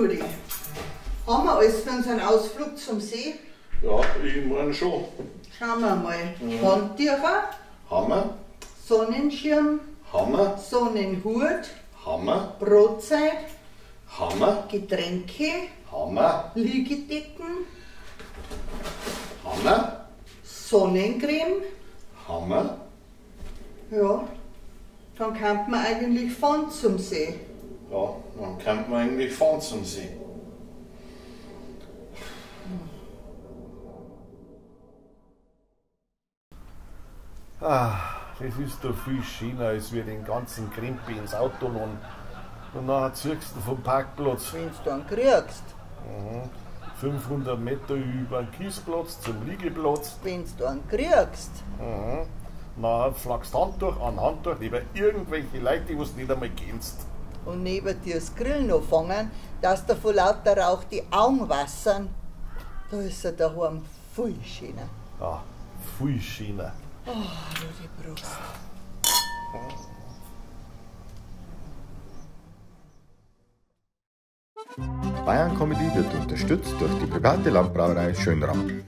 Rudi, haben wir alles für unseren Ausflug zum See? Ja, ich meine schon. Schauen wir mal. Handtücher, Hammer, Sonnenschirm, Hammer, Sonnenhut, Hammer, Brotzeit, Hammer, Getränke, Hammer, Liegedecken, Hammer, Sonnencreme. Hammer. Ja, dann kann man eigentlich fahren zum See. Ja, dann kann man eigentlich fahren zum See. Das ist doch viel schöner, als wir den ganzen Krempel ins Auto laden. Und nachher ziehst du vom Parkplatz Wenn du dann kriegst. 500 Meter über den Kiesplatz zum Liegeplatz. Wenn du dann kriegst. Nachher flagst Handtuch an Handtuch neben irgendwelche Leute, die du nicht einmal kennst. Und neben dir das Grillen anfangen, dass da vor lauter Rauch die Augen wassern. Da ist er daheim viel schöner. Ja, viel schöner. Oh, Rudi Brust. Bayern Comedy wird unterstützt durch die private Landbrauerei Schönramm.